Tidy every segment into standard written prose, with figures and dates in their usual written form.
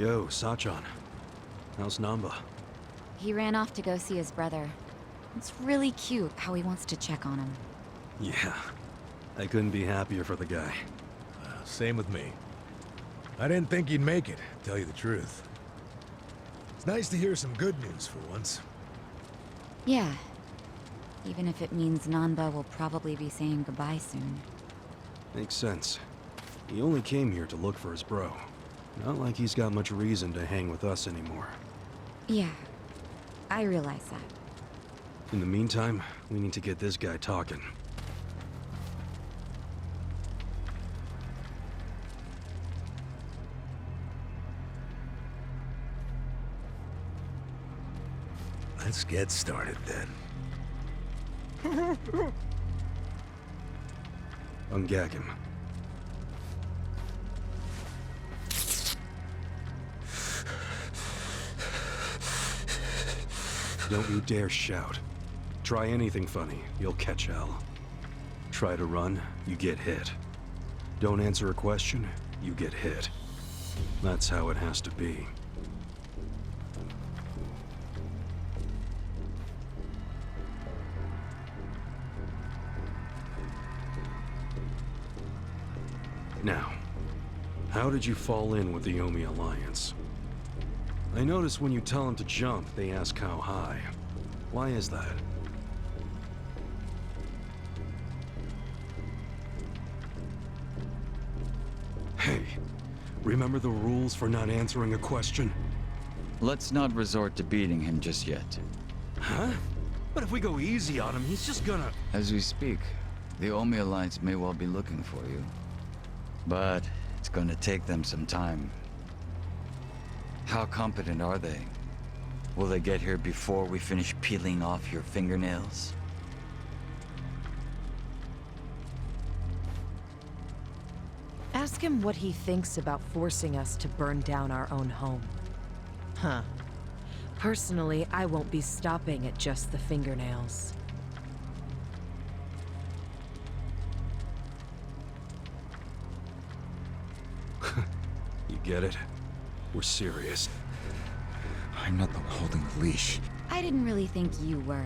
Yo, Sachan. How's Namba? He ran off to go see his brother. It's really cute how he wants to check on him. Yeah. I couldn't be happier for the guy. Same with me. I didn't think he'd make it, to tell you the truth. It's nice to hear some good news for once. Yeah. Even if it means Nanba will probably be saying goodbye soon. Makes sense. He only came here to look for his bro. Not like he's got much reason to hang with us anymore. Yeah. I realize that. In the meantime, we need to get this guy talking. Let's get started then. Ungag him. Don't you dare shout. Try anything funny, you'll catch hell. Try to run, you get hit. Don't answer a question, you get hit. That's how it has to be. Now, how did you fall in with the Omi Alliance? I notice when you tell them to jump, they ask how high. Why is that? Hey, remember the rules for not answering a question? Let's not resort to beating him just yet. Huh? But if we go easy on him, he's just gonna... As we speak, the Omi Alliance may well be looking for you. But it's gonna take them some time. How competent are they? Will they get here before we finish peeling off your fingernails? Ask him what he thinks about forcing us to burn down our own home. Huh. Personally, I won't be stopping at just the fingernails. You get it? We're serious. I'm not the one holding the leash. I didn't really think you were.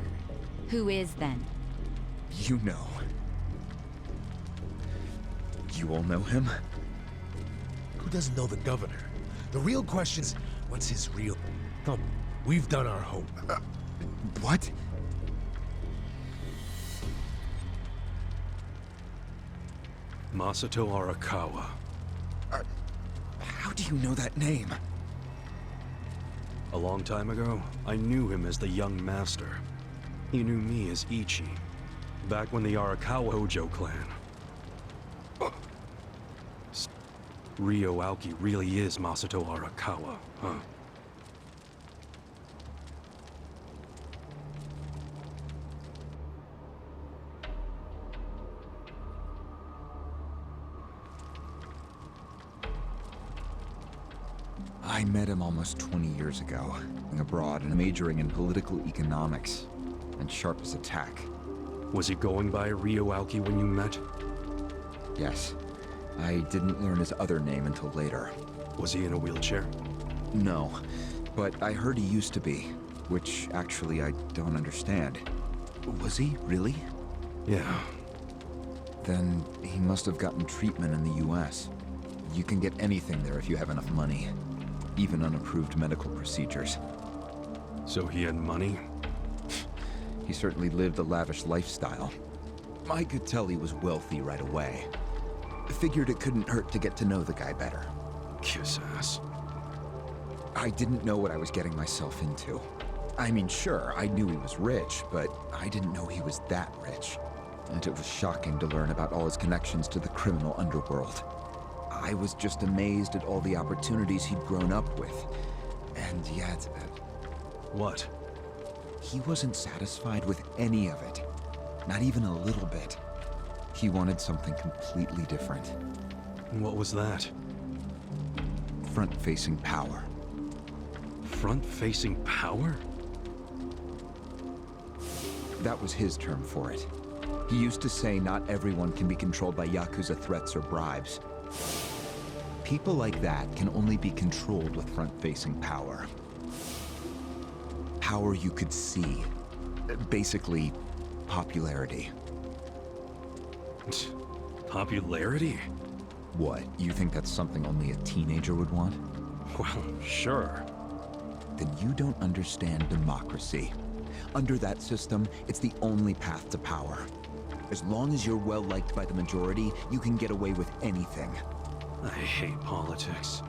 Who is then? You know. You all know him? Who doesn't know the governor? The real question's, what's his real... Oh, we've done our homework. What? Masato Arakawa. How do you know that name? A long time ago, I knew him as the young master. He knew me as Ichi, back when the Arakawa Hojo clan. Ryo Aoki really is Masato Arakawa, huh? I met him almost 20 years ago, living abroad and majoring in political economics, and sharp as a tack. Was he going by Ryo Aoki when you met? Yes. I didn't learn his other name until later. Was he in a wheelchair? No, but I heard he used to be, which actually I don't understand. Was he, really? Yeah. Then he must have gotten treatment in the US. You can get anything there if you have enough money. Even unapproved medical procedures. So he had money? He certainly lived a lavish lifestyle. I could tell he was wealthy right away. Figured it couldn't hurt to get to know the guy better. Kiss ass. I didn't know what I was getting myself into. I mean, sure, I knew he was rich, but I didn't know he was that rich. And it was shocking to learn about all his connections to the criminal underworld. I was just amazed at all the opportunities he'd grown up with. And yet... What? He wasn't satisfied with any of it. Not even a little bit. He wanted something completely different. What was that? Front-facing power. Front-facing power? That was his term for it. He used to say not everyone can be controlled by Yakuza threats or bribes. People like that can only be controlled with front-facing power. Power you could see. Basically, popularity. Popularity? What, you think that's something only a teenager would want? Well, sure. Then you don't understand democracy. Under that system, it's the only path to power. As long as you're well-liked by the majority, you can get away with anything. I hate politics.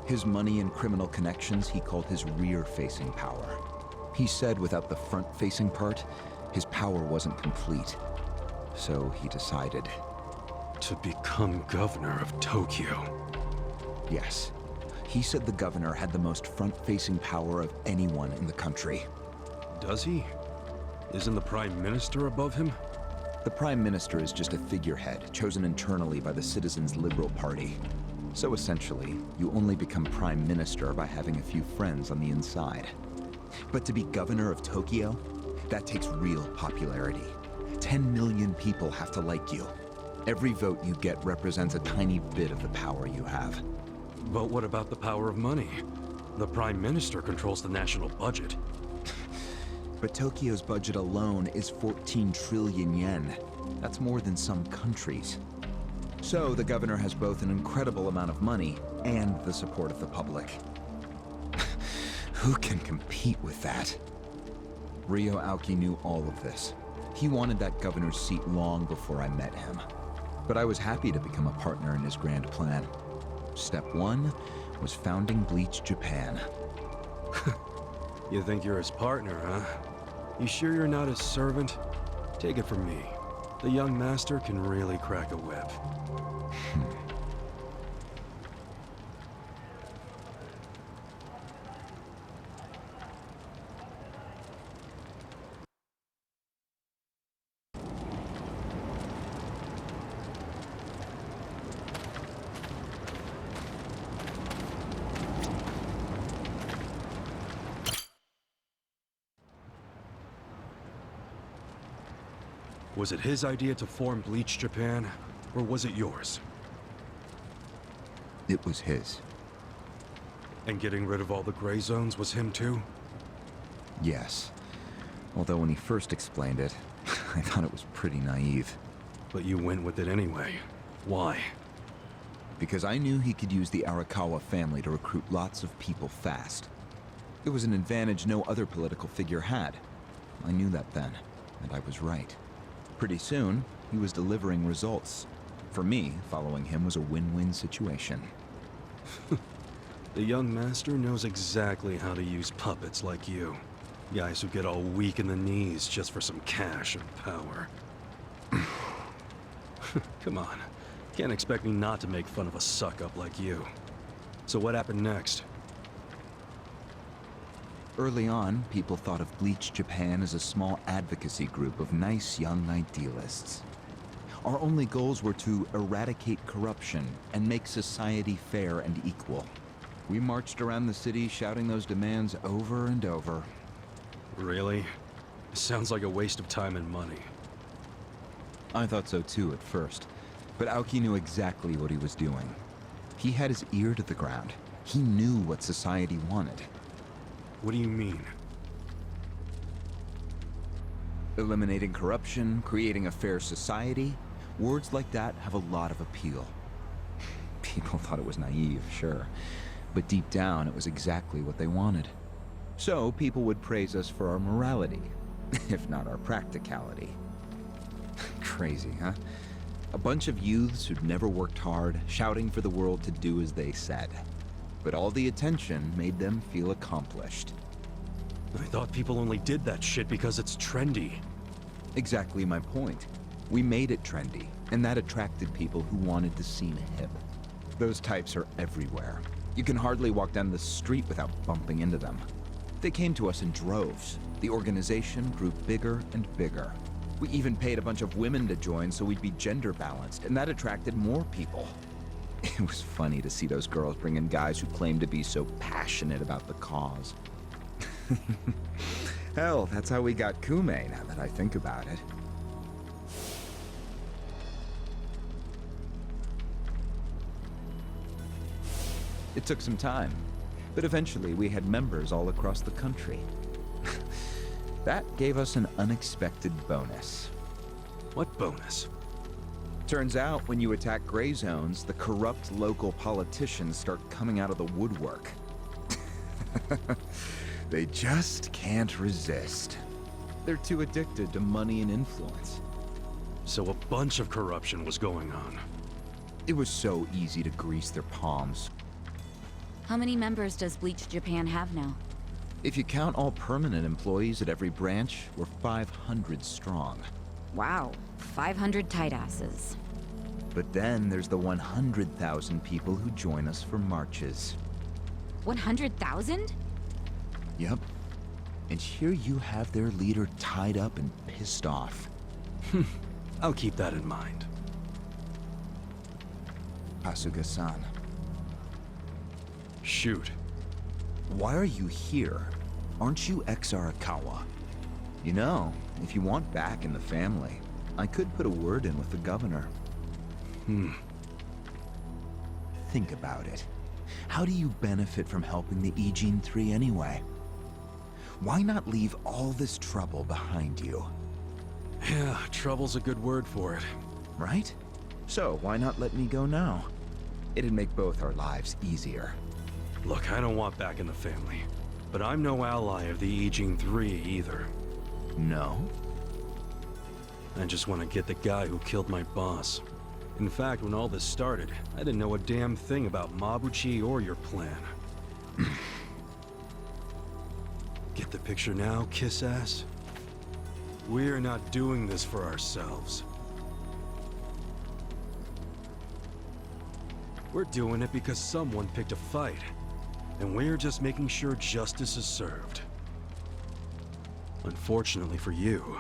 His money and criminal connections he called his rear-facing power. He said without the front-facing part, his power wasn't complete. So he decided. To become governor of Tokyo. Yes. He said the governor had the most front-facing power of anyone in the country. Does he? Isn't the Prime Minister above him? The Prime Minister is just a figurehead, chosen internally by the Citizens' Liberal Party. So essentially, you only become Prime Minister by having a few friends on the inside. But to be governor of Tokyo, that takes real popularity. 10 million people have to like you. Every vote you get represents a tiny bit of the power you have. But what about the power of money? The Prime Minister controls the national budget. But Tokyo's budget alone is 14 trillion yen. That's more than some countries. So the governor has both an incredible amount of money and the support of the public. Who can compete with that? Ryo Aoki knew all of this. He wanted that governor's seat long before I met him. But I was happy to become a partner in his grand plan. Step 1 was founding Bleach Japan. You think you're his partner, huh? You sure you're not his servant? Take it from me. The young master can really crack a whip. Was it his idea to form Bleach Japan, or was it yours? It was his. And getting rid of all the gray zones was him too? Yes. Although when he first explained it, I thought it was pretty naive. But you went with it anyway. Why? Because I knew he could use the Arakawa family to recruit lots of people fast. It was an advantage no other political figure had. I knew that then, and I was right. Pretty soon, he was delivering results. For me, following him was a win-win situation. The young master knows exactly how to use puppets like you. Guys who get all weak in the knees just for some cash and power. Come on. Can't expect me not to make fun of a suck-up like you. So what happened next? Early on, people thought of Bleach Japan as a small advocacy group of nice young idealists. Our only goals were to eradicate corruption and make society fair and equal. We marched around the city shouting those demands over and over. Really? Sounds like a waste of time and money. I thought so too at first, but Aoki knew exactly what he was doing. He had his ear to the ground. He knew what society wanted. What do you mean? Eliminating corruption, creating a fair society, words like that have a lot of appeal. People thought it was naive, sure, but deep down it was exactly what they wanted. So people would praise us for our morality, if not our practicality. Crazy, huh? A bunch of youths who'd never worked hard, shouting for the world to do as they said. But all the attention made them feel accomplished. I thought people only did that shit because it's trendy. Exactly my point. We made it trendy, and that attracted people who wanted to seem hip. Those types are everywhere. You can hardly walk down the street without bumping into them. They came to us in droves. The organization grew bigger and bigger. We even paid a bunch of women to join so we'd be gender balanced, and that attracted more people. It was funny to see those girls bring in guys who claimed to be so passionate about the cause. Hell, that's how we got Kume, now that I think about it. It took some time, but eventually we had members all across the country. That gave us an unexpected bonus. What bonus? Turns out, when you attack gray zones, the corrupt local politicians start coming out of the woodwork. They just can't resist. They're too addicted to money and influence. So a bunch of corruption was going on. It was so easy to grease their palms. How many members does Bleach Japan have now? If you count all permanent employees at every branch, we're 500 strong. Wow, 500 tight asses. But then there's the 100,000 people who join us for marches. 100,000? Yep. And here you have their leader tied up and pissed off. I'll keep that in mind. Asuga-san, Shoot. why are you here? Aren't you ex-Arakawa? You know, if you want back in the family, I could put a word in with the governor. Think about it. How do you benefit from helping the Ijin 3 anyway? Why not leave all this trouble behind you? Yeah, trouble's a good word for it. Right? So why not let me go now? It'd make both our lives easier. Look, I don't want back in the family. But I'm no ally of the Ijin 3 either. No? I just want to get the guy who killed my boss. In fact, when all this started, I didn't know a damn thing about Mabuchi or your plan. Get the picture now, kiss ass? We're not doing this for ourselves. We're doing it because someone picked a fight. And we're just making sure justice is served. Unfortunately for you,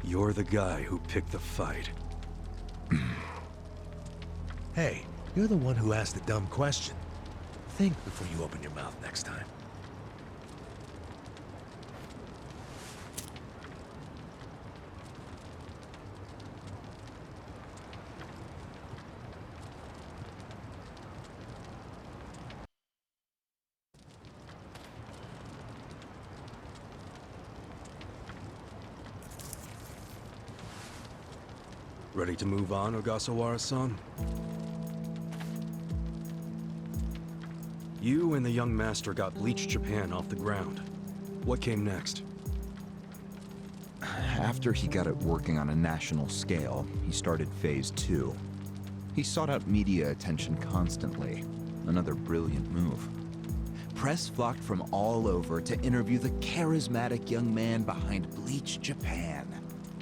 you're the guy who picked the fight. Hey, you're the one who asked the dumb question. Think before you open your mouth next time. Ready to move on, Ogasawara-san? You and the young master got Bleach Japan off the ground. What came next? After he got it working on a national scale, he started Phase 2. He sought out media attention constantly. Another brilliant move. Press flocked from all over to interview the charismatic young man behind Bleach Japan.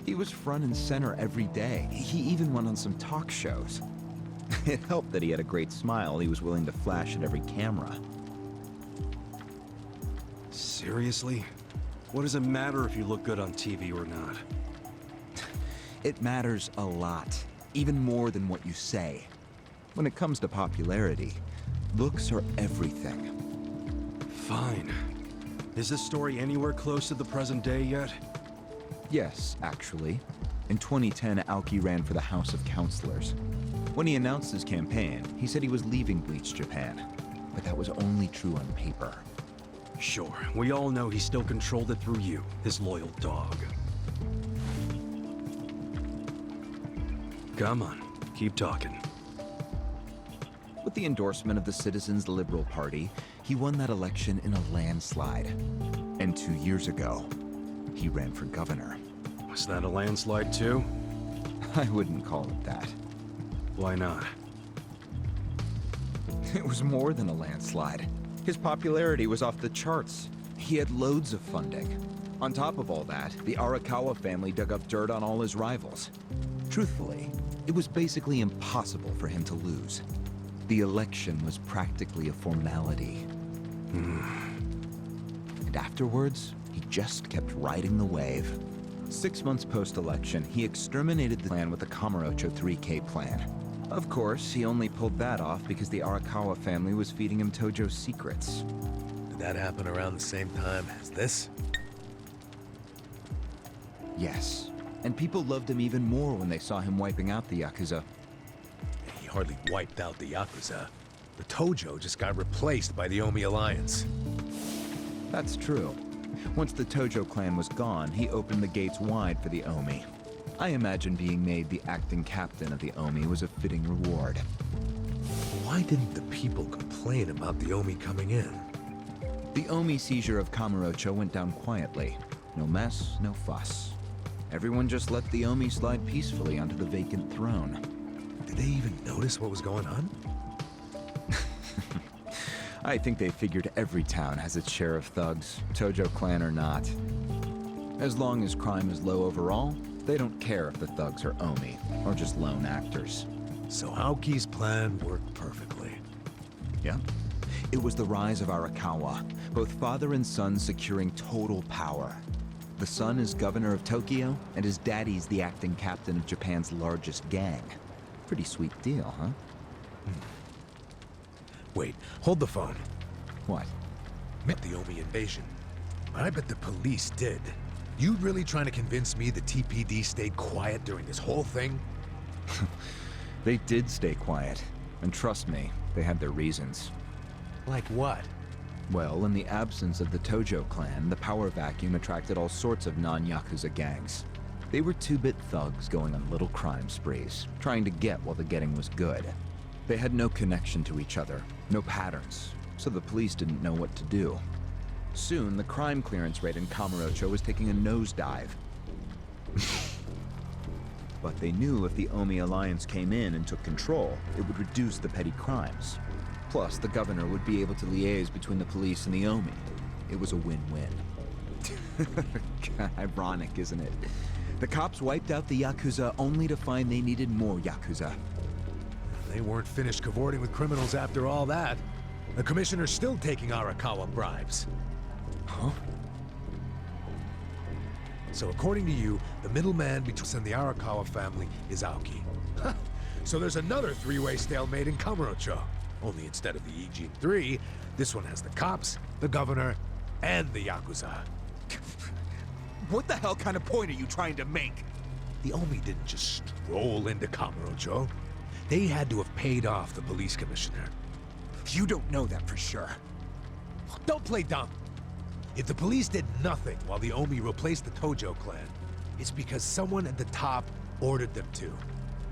He was front and center every day. He even went on some talk shows. It helped that he had a great smile he was willing to flash at every camera. Seriously? What does it matter if you look good on TV or not? It matters a lot, even more than what you say. When it comes to popularity, looks are everything. Fine. Is this story anywhere close to the present day yet? Yes, actually. In 2010, Aoki ran for the House of Councilors. When he announced his campaign, he said he was leaving Bleach Japan. But that was only true on paper. Sure, we all know he still controlled it through you, his loyal dog. Come on, keep talking. With the endorsement of the Citizens Liberal Party, he won that election in a landslide. And 2 years ago, he ran for governor. Was that a landslide too? I wouldn't call it that. Why not? It was more than a landslide. His popularity was off the charts. He had loads of funding. On top of all that, the Arakawa family dug up dirt on all his rivals. Truthfully, it was basically impossible for him to lose. The election was practically a formality. And afterwards, he just kept riding the wave. 6 months post-election, he exterminated the clan with the Kamurocho 3K plan. Of course, he only pulled that off because the Arakawa family was feeding him Tojo's secrets. Did that happen around the same time as this? Yes, and people loved him even more when they saw him wiping out the Yakuza. He hardly wiped out the Yakuza. The Tojo just got replaced by the Omi Alliance. That's true. Once the Tojo clan was gone, he opened the gates wide for the Omi. I imagine being made the acting captain of the Omi was a fitting reward. Why didn't the people complain about the Omi coming in? The Omi seizure of Kamurocho went down quietly. No mess, no fuss. Everyone just let the Omi slide peacefully onto the vacant throne. Did they even notice what was going on? I think they figured every town has its share of thugs, Tojo clan or not. As long as crime is low overall, they don't care if the thugs are Omi, or just lone actors. So Aoki's plan worked perfectly. Yeah. It was the rise of Arakawa, both father and son securing total power. The son is governor of Tokyo, and his daddy's the acting captain of Japan's largest gang. Pretty sweet deal, huh? Wait, hold the phone. What? Meant the Omi invasion. But I bet the police did. You really trying to convince me the TPD stayed quiet during this whole thing? They did stay quiet. And trust me, they had their reasons. Like what? Well, in the absence of the Tojo clan, the power vacuum attracted all sorts of non-Yakuza gangs. They were two-bit thugs going on little crime sprees, trying to get while the getting was good. They had no connection to each other, no patterns, so the police didn't know what to do. Soon, the crime clearance rate in Kamurocho was taking a nosedive. But they knew if the Omi Alliance came in and took control, it would reduce the petty crimes. Plus, the governor would be able to liaise between the police and the Omi. It was a win-win. Ironic, isn't it? The cops wiped out the Yakuza only to find they needed more Yakuza. They weren't finished cavorting with criminals after all that. The commissioner's still taking Arakawa bribes. Huh? So according to you, the middleman between the Arakawa family is Aoki. So there's another three-way stalemate in Kamurocho. Only instead of the Ijin 3, this one has the cops, the governor, and the Yakuza. What the hell kind of point are you trying to make? The Omi didn't just stroll into Kamurocho. They had to have paid off the police commissioner. You don't know that for sure. Don't play dumb. If the police did nothing while the Omi replaced the Tojo clan, it's because someone at the top ordered them to.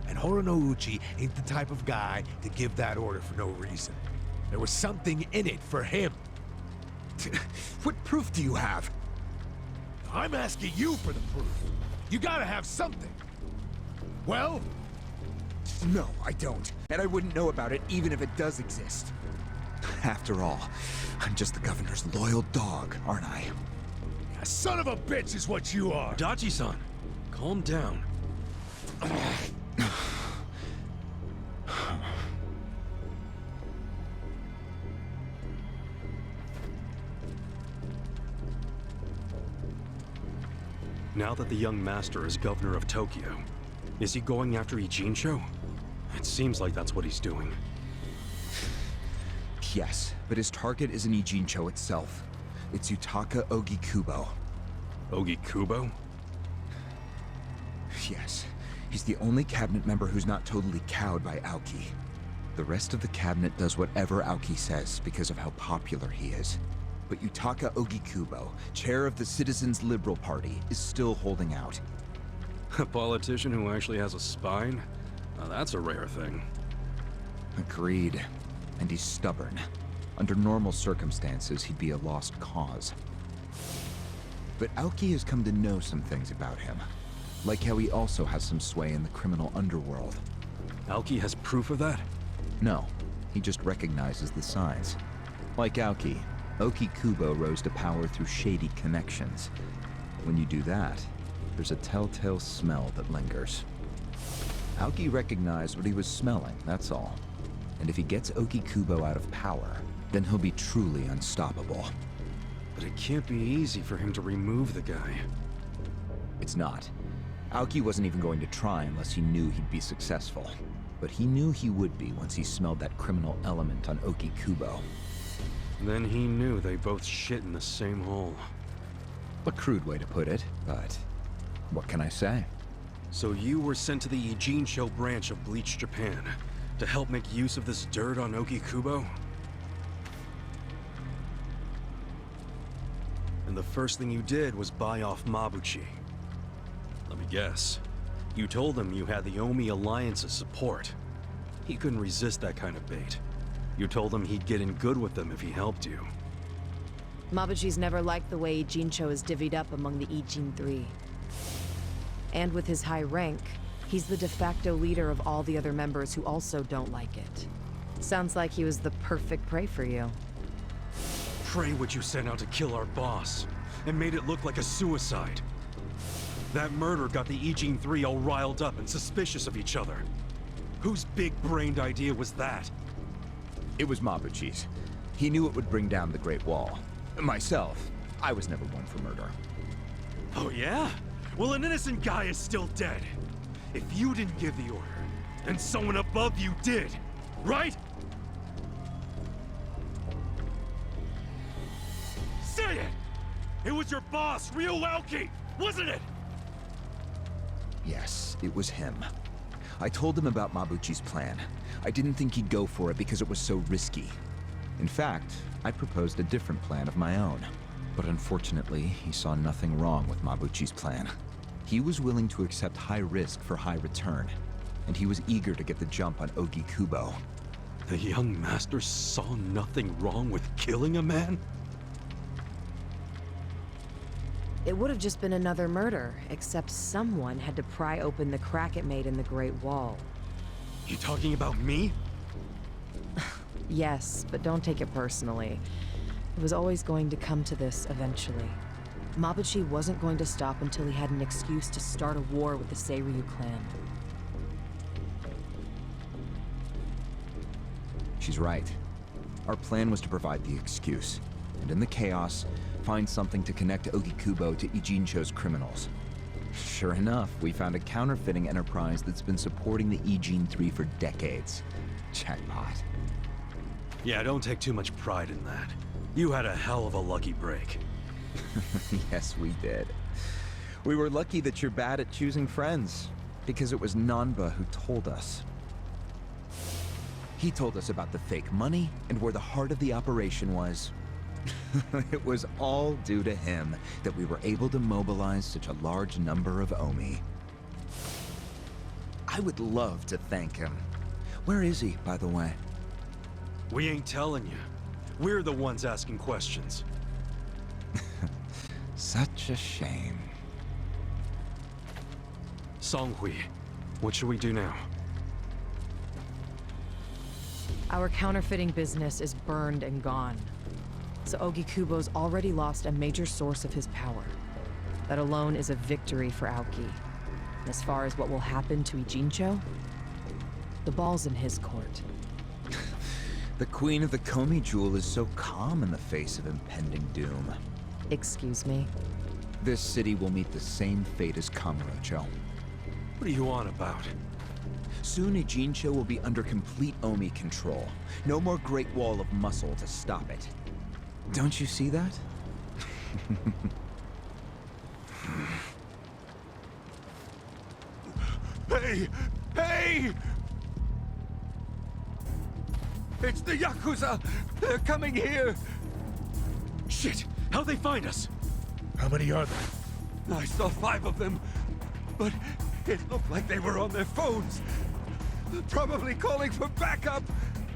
And Horonouchi ain't the type of guy to give that order for no reason. There was something in it for him. What proof do you have? I'm asking you for the proof. You gotta have something. Well? No, I don't. And I wouldn't know about it even if it does exist. After all, I'm just the governor's loyal dog, aren't I? A son of a bitch is what you are. Dachi-san, calm down. Now that the young master is governor of Tokyo, is he going after Ijincho? It seems like that's what he's doing. Yes, but his target isn't Ijincho itself. It's Yutaka Ogikubo. Ogikubo? Yes, he's the only cabinet member who's not totally cowed by Aoki. The rest of the cabinet does whatever Aoki says because of how popular he is. But Yutaka Ogikubo, chair of the Citizens Liberal Party, is still holding out. A politician who actually has a spine? Now that's a rare thing. Agreed. And he's stubborn. Under normal circumstances, he'd be a lost cause. But Aoki has come to know some things about him. Like how he also has some sway in the criminal underworld. Aoki has proof of that? No, he just recognizes the signs. Like Aoki, Ogikubo rose to power through shady connections. When you do that, there's a telltale smell that lingers. Aoki recognized what he was smelling, that's all. And if he gets Ogikubo out of power, then he'll be truly unstoppable. But it can't be easy for him to remove the guy. It's not. Aoki wasn't even going to try unless he knew he'd be successful. But he knew he would be once he smelled that criminal element on Ogikubo. Then he knew they both shit in the same hole. A crude way to put it, but what can I say? So you were sent to the Ijincho branch of Bleach Japan, To help make use of this dirt on Ogikubo? And the first thing you did was buy off Mabuchi. Let me guess. You told him you had the Omi Alliance's support. He couldn't resist that kind of bait. You told him he'd get in good with them if he helped you. Mabuchi's never liked the way Ijincho is divvied up among the Ijin Three. And with his high rank, he's the de facto leader of all the other members who also don't like it. Sounds like he was the perfect prey for you. Prey what you sent out to kill our boss, and made it look like a suicide. That murder got the Ijin Three all riled up and suspicious of each other. Whose big-brained idea was that? It was Mabuchi's. He knew it would bring down the Great Wall. Myself, I was never one for murder. Oh yeah? Well, an innocent guy is still dead. If you didn't give the order, then someone above you did, right? Say it! It was your boss, Ryuuki, wasn't it? Yes, it was him. I told him about Mabuchi's plan. I didn't think he'd go for it because it was so risky. In fact, I proposed a different plan of my own. But unfortunately, he saw nothing wrong with Mabuchi's plan. He was willing to accept high risk for high return, and he was eager to get the jump on Ogikubo. The young master saw nothing wrong with killing a man? It would have just been another murder, except someone had to pry open the crack it made in the Great Wall. You talking about me? Yes, but don't take it personally. It was always going to come to this eventually. Mabuchi wasn't going to stop until he had an excuse to start a war with the Seiryu clan. She's right. Our plan was to provide the excuse, and in the chaos, find something to connect Ogikubo to Ijincho's criminals. Sure enough, we found a counterfeiting enterprise that's been supporting the Ijin Three for decades. Jackpot. Yeah, don't take too much pride in that. You had a hell of a lucky break. Yes, we did. We were lucky that you're bad at choosing friends, because it was Nanba who told us. He told us about the fake money and where the heart of the operation was. It was all due to him that we were able to mobilize such a large number of Omi. I would love to thank him. Where is he, by the way? We ain't telling you. We're the ones asking questions. Such a shame. Songhui, what should we do now? Our counterfeiting business is burned and gone. So Ogikubo's already lost a major source of his power. That alone is a victory for Aoki. And as far as what will happen to Ijincho, the ball's in his court. The Queen of the Komi Jewel is so calm in the face of impending doom. Excuse me? This city will meet the same fate as Kamurocho. What are you on about? Soon Ijincho will be under complete Omi control. No more Great Wall of muscle to stop it. Don't you see that? Hey! Hey! It's the Yakuza! They're coming here! Shit! How'd they find us? How many are there? I saw 5 of them, but it looked like they were on their phones. Probably calling for backup!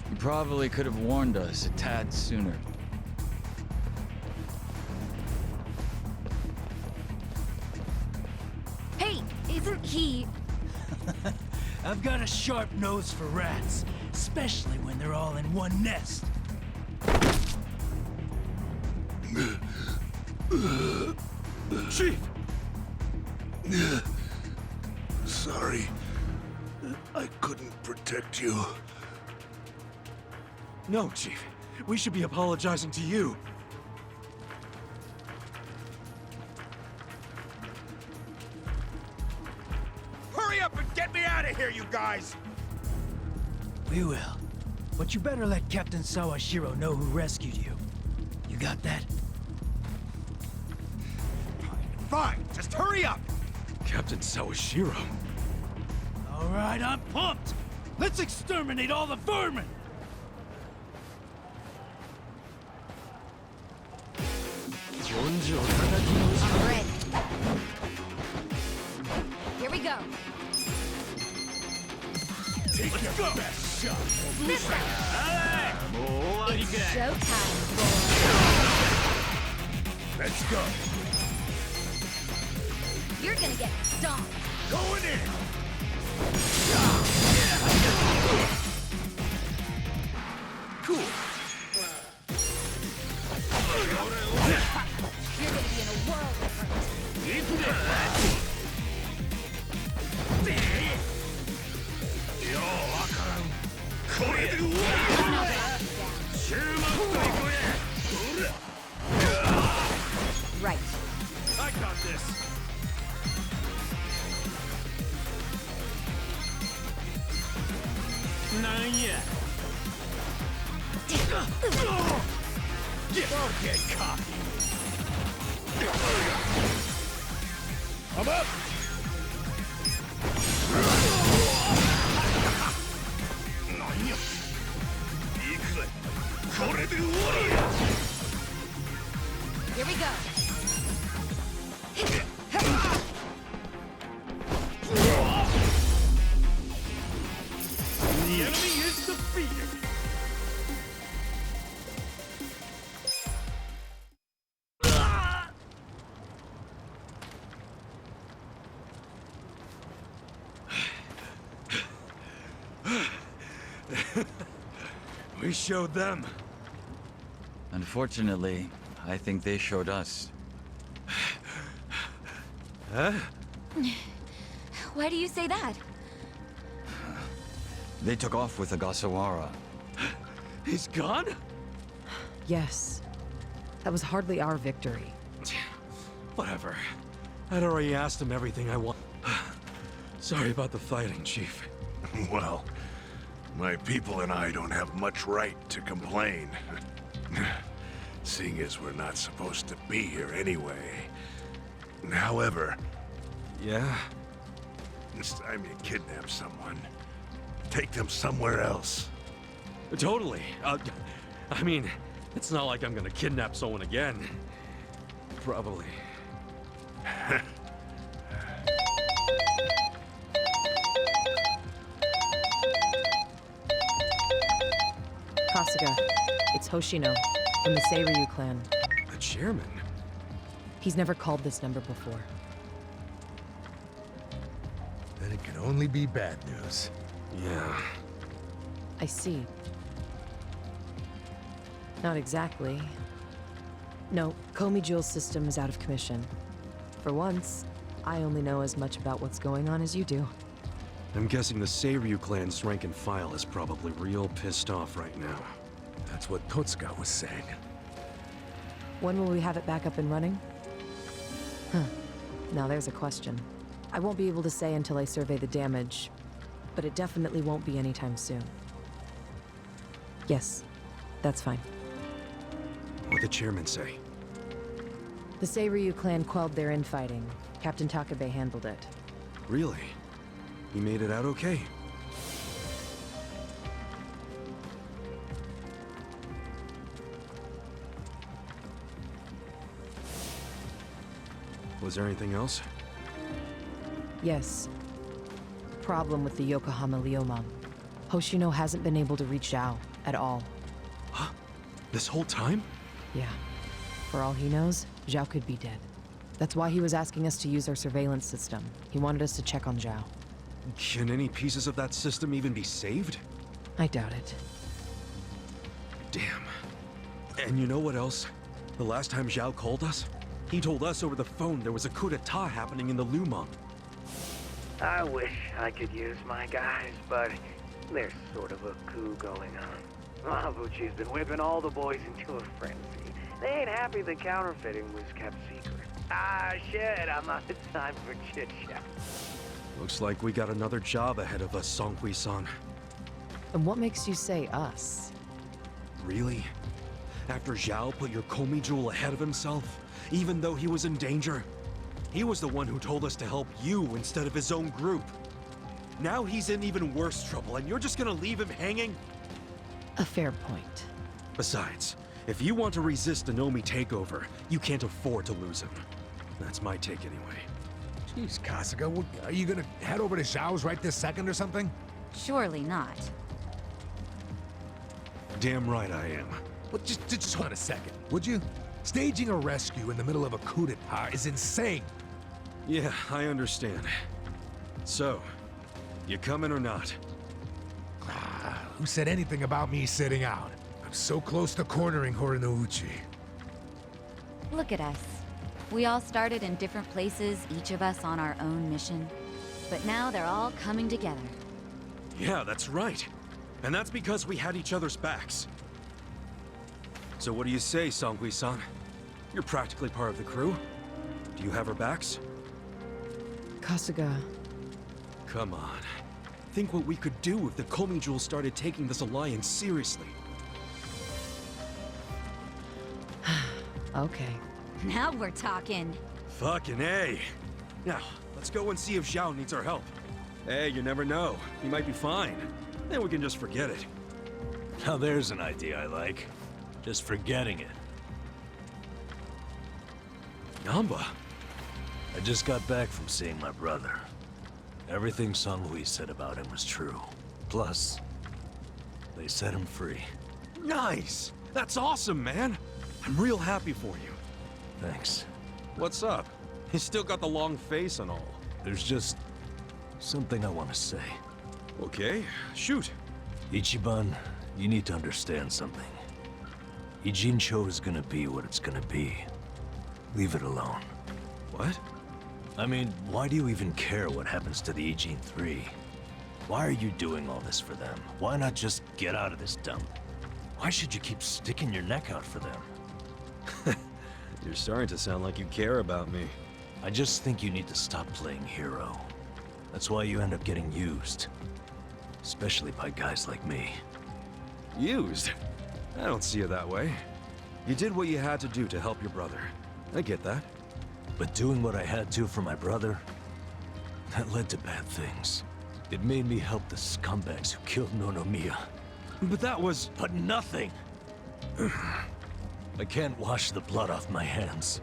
You probably could have warned us a tad sooner. Hey, isn't he... I've got a sharp nose for rats, especially when they're all in one nest. Chief! Sorry. I couldn't protect you. No, Chief. We should be apologizing to you. Hurry up and get me out of here, you guys! We will. But you better let Captain Sawashiro know who rescued you. You got that? Fine, just hurry up! Captain Sawashiro. All right, I'm pumped. Let's exterminate all the vermin! I'm ready. Here we go. Take your best shot. Sister! It's showtime, Let's go. boy. You're gonna get stomped. Going in. Cool. You're gonna be in a world of hurt. Right. I got this. Don't get cocky. I'm up. Here we go. The enemy is defeated. We showed them. Unfortunately, I think they showed us. Huh? Why do you say that? They took off with Ogasawara. He's gone? Yes. That was hardly our victory. Whatever. I'd already asked him everything I want. Sorry about the fighting, Chief. Well, my people and I don't have much right to complain. Seeing as we're not supposed to be here anyway. However, Yeah? it's time you kidnap someone. Take them somewhere else. Totally. I mean, it's not like I'm gonna kidnap someone again. Probably. Kasuga, it's Hoshino, from the Seiryu clan. The chairman? He's never called this number before. Then it can only be bad news. Yeah. I see. Not exactly. No, Komi Jewel's system is out of commission. For once, I only know as much about what's going on as you do. I'm guessing the Seiryu clan's rank and file is probably real pissed off right now. That's what Totsuka was saying. When will we have it back up and running? Huh. Now there's a question. I won't be able to say until I survey the damage, but it definitely won't be anytime soon. Yes, that's fine. What'd the chairman say? The Seiryu clan quelled their infighting. Captain Takabe handled it. Really? He made it out okay? Was there anything else? Yes. Problem with the Yokohama Liomang. Hoshino hasn't been able to reach Zhao at all. Huh? This whole time? Yeah. For all he knows, Zhao could be dead. That's why he was asking us to use our surveillance system. He wanted us to check on Zhao. Can any pieces of that system even be saved? I doubt it. Damn. And you know what else? The last time Zhao called us, he told us over the phone there was a coup d'etat happening in the Lumang. I wish I could use my guys, but there's sort of a coup going on. Mabuchi's been whipping all the boys into a frenzy. They ain't happy the counterfeiting was kept secret. Ah, shit, I'm out of time for chit-chat. Looks like we got another job ahead of us, Songhui-san. And what makes you say us? Really? After Zhao put your Komi jewel ahead of himself, even though he was in danger? He was the one who told us to help you instead of his own group. Now he's in even worse trouble, and you're just gonna leave him hanging? A fair point. Besides, if you want to resist a Nomi takeover, you can't afford to lose him. That's my take anyway. Jeez, Kasuga, are you gonna head over to Zhao's right this second or something? Surely not. Damn right I am. Well, just hold on a second, would you? Staging a rescue in the middle of a coup d'etat is insane. Yeah, I understand. So, you coming or not? Who said anything about me sitting out? I'm so close to cornering Horinouchi. Look at us. We all started in different places, each of us on our own mission. But now they're all coming together. Yeah, that's right. And that's because we had each other's backs. So what do you say, Songhui-san? You're practically part of the crew. Do you have our backs? Kasuga, Come on. Think what we could do if the Komi Jewel started taking this alliance seriously. okay. Now we're talking. Fucking A. Now, let's go and see if Zhao needs our help. Hey, you never know. He might be fine. Then we can just forget it. Now there's an idea I like. Just forgetting it. Namba. I just got back from seeing my brother. Everything Songhui said about him was true. Plus, they set him free. Nice! That's awesome, man! I'm real happy for you. Thanks. What's up? You still got the long face and all. There's just something I want to say. Okay, shoot. Ichiban, you need to understand something. Ijincho is gonna be what it's gonna be. Leave it alone. What? I mean, why do you even care what happens to the Ijin 3? Why are you doing all this for them? Why not just get out of this dump? Why should you keep sticking your neck out for them? You're starting to sound like you care about me. I just think you need to stop playing hero. That's why you end up getting used. Especially by guys like me. Used? I don't see it that way. You did what you had to do to help your brother. I get that. But doing what I had to for my brother, that led to bad things. It made me help the scumbags who killed Nonomiya. But that was... But nothing! I can't wash the blood off my hands.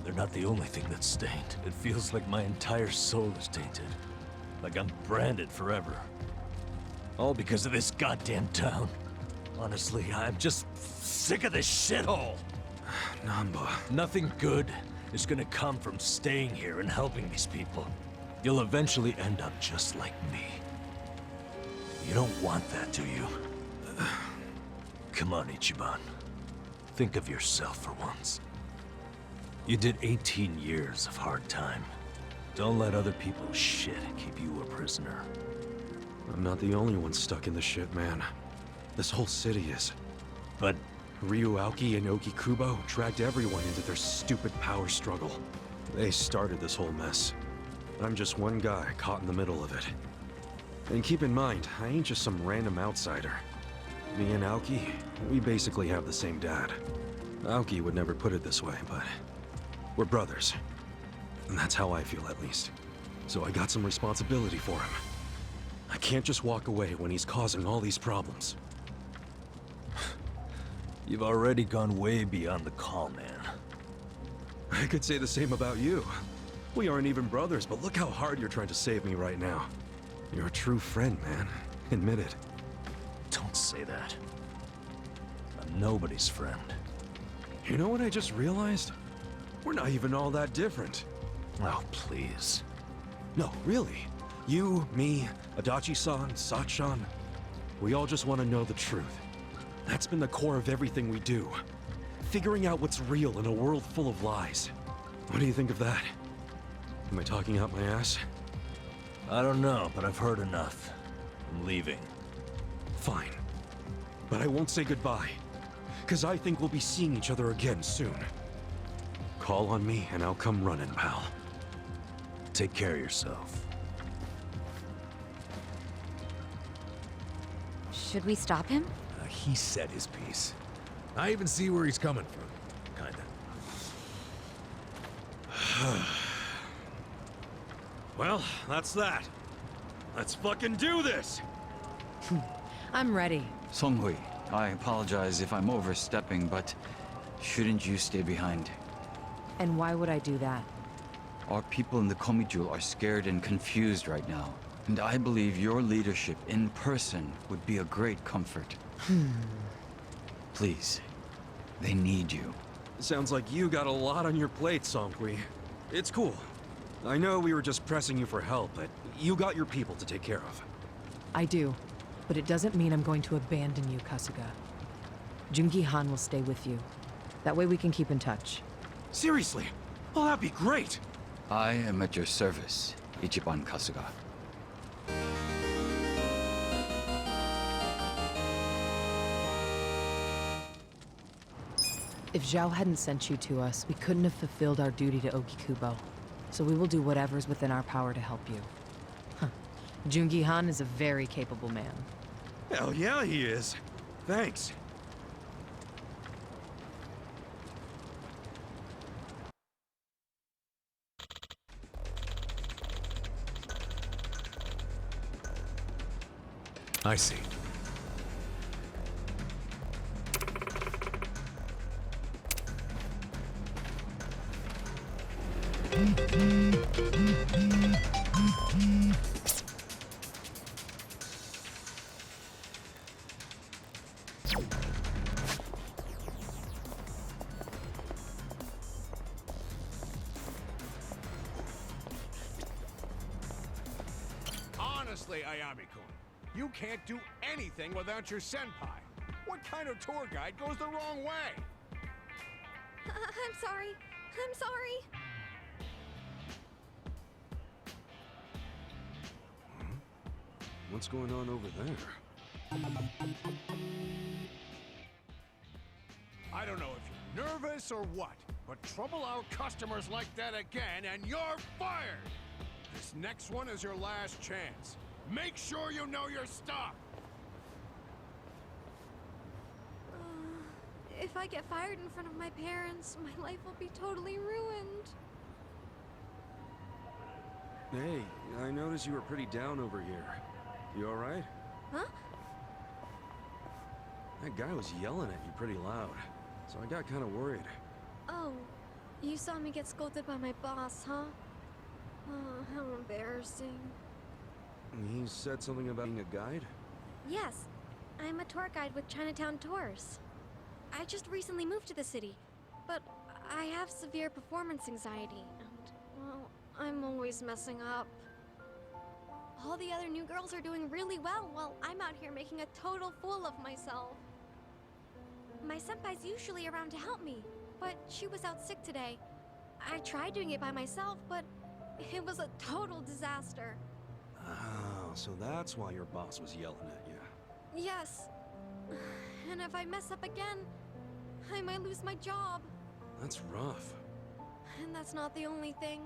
They're not the only thing that's stained. It feels like my entire soul is tainted. Like I'm branded forever. All because of this goddamn town. Honestly, I'm just sick of this shithole! Namba... Nothing good is gonna come from staying here and helping these people. You'll eventually end up just like me. You don't want that, do you? Come on, Ichiban. Think of yourself for once. You did 18 years of hard time. Don't let other people's shit keep you a prisoner. I'm not the only one stuck in the shit, man. This whole city is. But Ryuauki and Okikubo dragged everyone into their stupid power struggle. They started this whole mess. I'm just one guy caught in the middle of it. And keep in mind, I ain't just some random outsider. Me and Aoki, we basically have the same dad. Aoki would never put it this way, but we're brothers. And that's how I feel, at least. So I got some responsibility for him. I can't just walk away when he's causing all these problems. you've already gone way beyond the call, man. I could say the same about you. We aren't even brothers, but look how hard you're trying to save me right now. You're a true friend, man. Admit it. Don't say that. I'm nobody's friend. You know what I just realized? We're not even all that different. Oh, please. No, really. You, me, Adachi-san, Sachan. We all just want to know the truth. That's been the core of everything we do. Figuring out what's real in a world full of lies. What do you think of that? Am I talking out my ass? I don't know, but I've heard enough. I'm leaving. Fine. But I won't say goodbye. Because I think we'll be seeing each other again soon. Call on me and I'll come running, pal. Take care of yourself. Should we stop him? He said his piece. I even see where he's coming from. Kinda. Well, that's that. Let's fucking do this! I'm ready. Songhui, I apologize if I'm overstepping, but shouldn't you stay behind? And why would I do that? Our people in the Komijul are scared and confused right now. And I believe your leadership in person would be a great comfort. Please, they need you. Sounds like you got a lot on your plate, Songhui. It's cool. I know we were just pressing you for help, but you got your people to take care of. I do, but it doesn't mean I'm going to abandon you, Kasuga. Jungi Han will stay with you. That way we can keep in touch. Seriously? Well, that'd be great! I am at your service, Ichiban Kasuga. If Zhao hadn't sent you to us, we couldn't have fulfilled our duty to Ogikubo. So we will do whatever's within our power to help you. Huh. Jungi Han is a very capable man. Hell yeah, he is. Thanks. I see. Honestly, Ayami-kun, you can't do anything without your senpai. What kind of tour guide goes the wrong way? I'm sorry. I'm sorry. What's going on over there? I don't know if you're nervous or what, but trouble our customers like that again and you're fired! This next one is your last chance. Make sure you know your stuff! If I get fired in front of my parents, my life will be totally ruined. Hey, I noticed you were pretty down over here. You alright? Huh? That guy was yelling at you pretty loud, so I got kind of worried. Oh, you saw me get scolded by my boss, huh? Oh, how embarrassing. He said something about being a guide? Yes, I'm a tour guide with Chinatown Tours. I just recently moved to the city, but I have severe performance anxiety, and, well, I'm always messing up. All the other new girls are doing really well, while I'm out here making a total fool of myself. My senpai's usually around to help me, but she was out sick today. I tried doing it by myself, but it was a total disaster. Oh, so that's why your boss was yelling at you. Yes. And if I mess up again, I might lose my job. That's rough. And that's not the only thing.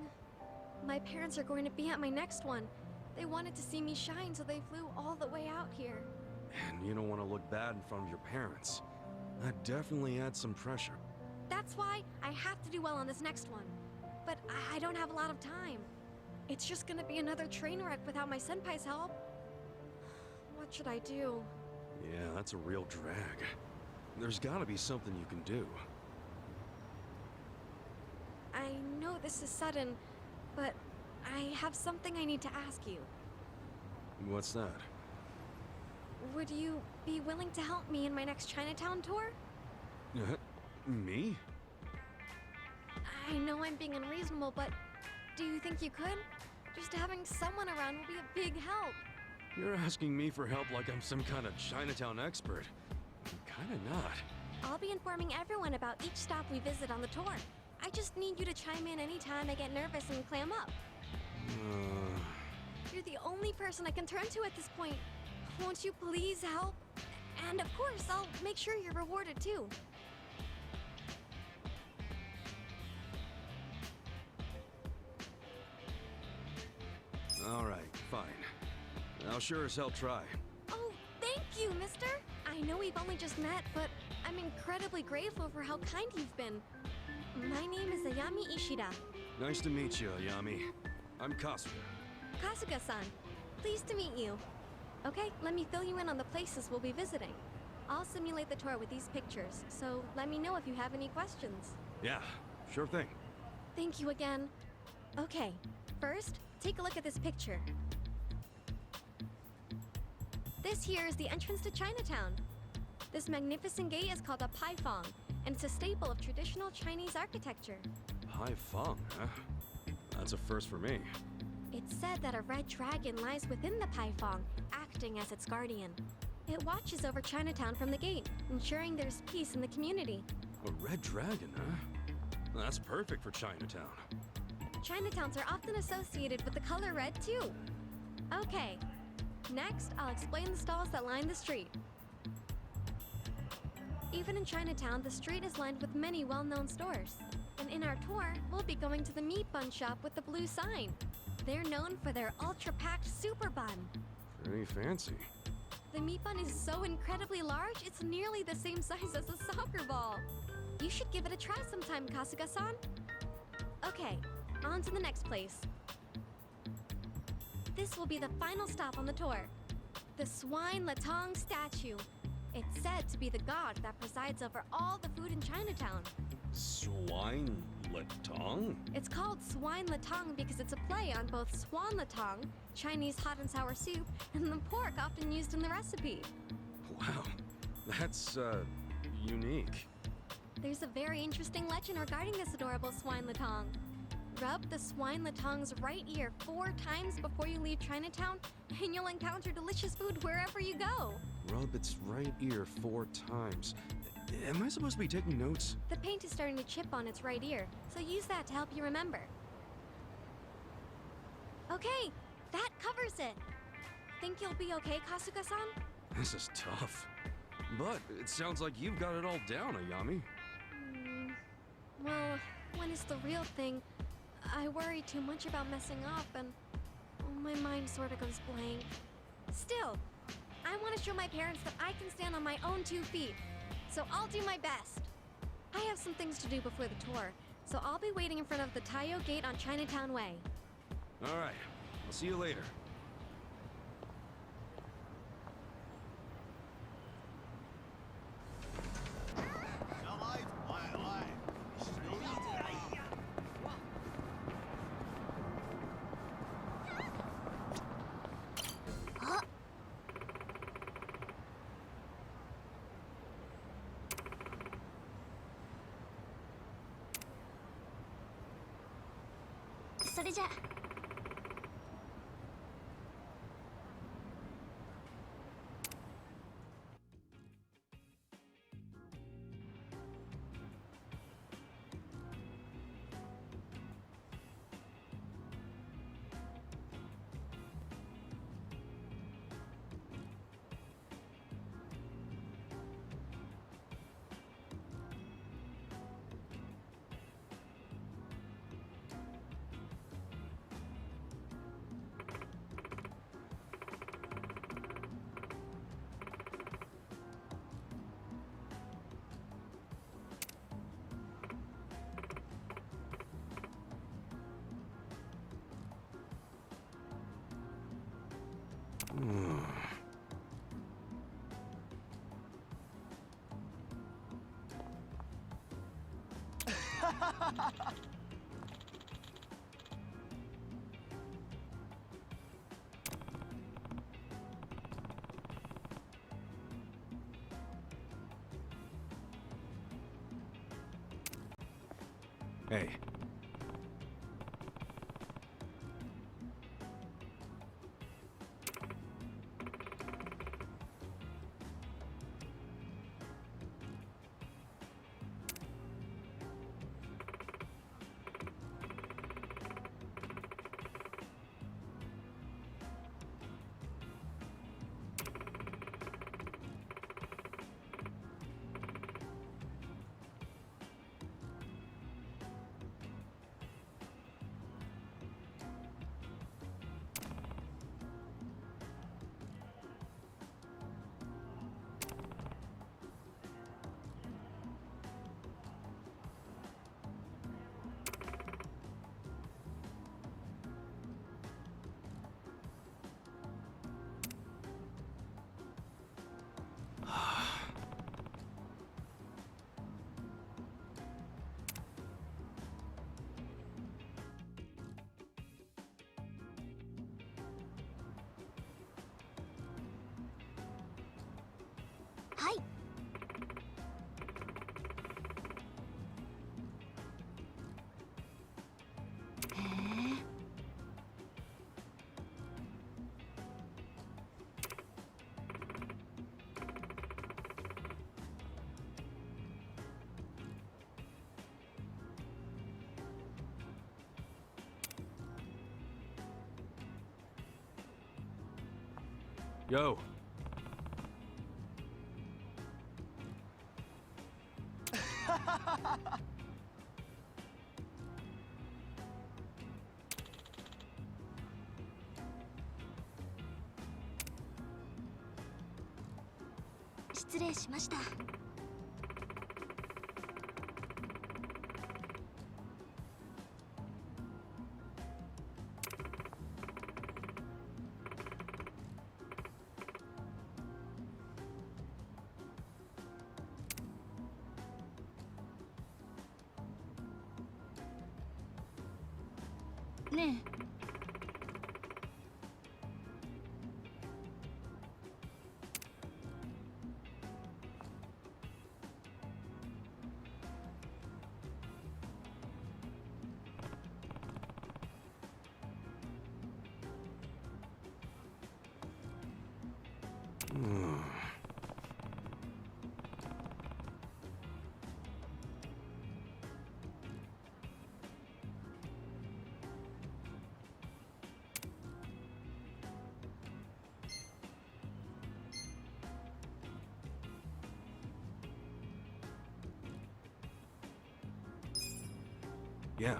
My parents are going to be at my next one. They wanted to see me shine, so they flew all the way out here. And you don't want to look bad in front of your parents. That definitely adds some pressure. That's why I have to do well on this next one. But I don't have a lot of time. It's just gonna be another train wreck without my senpai's help. What should I do? Yeah, that's a real drag. There's gotta be something you can do. I know this is sudden, but I have something I need to ask you. What's that? Would you be willing to help me in my next Chinatown tour? Me? I know I'm being unreasonable, but do you think you could? Just having someone around will be a big help. You're asking me for help like I'm some kind of Chinatown expert. I'm kinda not. I'll be informing everyone about each stop we visit on the tour. I just need you to chime in anytime I get nervous and clam up. You're the only person I can turn to at this point. Won't you please help? And of course, I'll make sure you're rewarded too. Alright, fine. I'll sure as hell try. Oh, thank you, mister! I know we've only just met, but I'm incredibly grateful for how kind you've been. My name is Ayami Ishida. Nice to meet you, Ayami. I'm Kasuga. Kasuga-san. Pleased to meet you. Okay, let me fill you in on the places we'll be visiting. I'll simulate the tour with these pictures, so let me know if you have any questions. Yeah, sure thing. Thank you again. Okay, first, take a look at this picture. This here is the entrance to Chinatown. This magnificent gate is called a paifang, and it's a staple of traditional Chinese architecture. Paifang, huh? That's a first for me. It's said that a red dragon lies within the paifang, acting as its guardian. It watches over Chinatown from the gate, ensuring there's peace in the community. A red dragon, huh? That's perfect for Chinatown. Chinatowns are often associated with the color red, too. Okay, next I'll explain the stalls that line the street. Even in Chinatown, the street is lined with many well-known stores. And in our tour, we'll be going to the meat bun shop with the blue sign. They're known for their ultra-packed super bun. Pretty fancy. The meat bun is so incredibly large, it's nearly the same size as a soccer ball. You should give it a try sometime, Kasuga-san. Okay, on to the next place. This will be the final stop on the tour. The Swine Latong statue. It's said to be the god that presides over all the food in Chinatown. Swine Latong? It's called Swine Latong because it's a play on both swan latong, Chinese hot and sour soup, and the pork often used in the recipe. Wow, that's, unique. There's a very interesting legend regarding this adorable swine latong. Rub the swine latong's right ear 4 times before you leave Chinatown, and you'll encounter delicious food wherever you go. Rub its right ear 4 times. Am I supposed to be taking notes? The paint is starting to chip on its right ear, so use that to help you remember. Okay, that covers it. Think you'll be okay, Kasuga-san? This is tough. But it sounds like you've got it all down, Ayami. Well, when it's the real thing, I worry too much about messing up and my mind sort of goes blank. Still, I want to show my parents that I can stand on my own 2 feet, so I'll do my best. I have some things to do before the tour, so I'll be waiting in front of the Taiyo Gate on Chinatown Way. All right, I'll see you later. Hey. はい。Yo.失礼しました。ねえ。Yeah.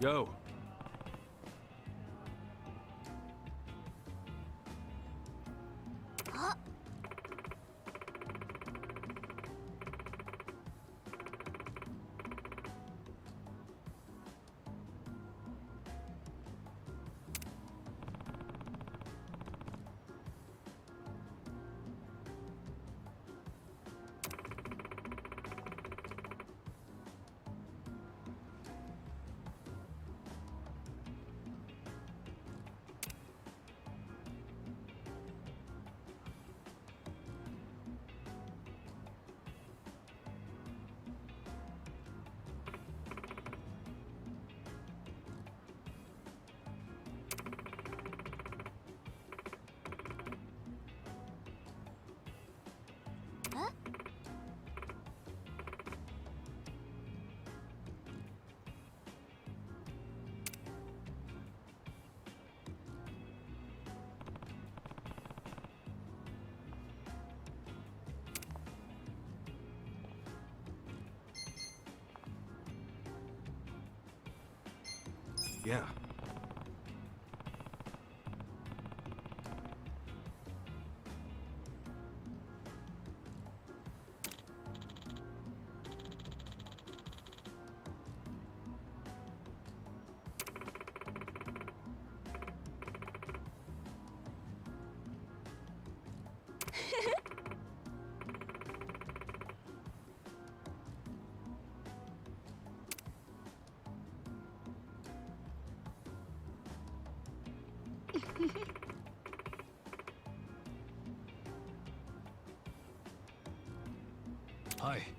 Yo. Yeah. Hi.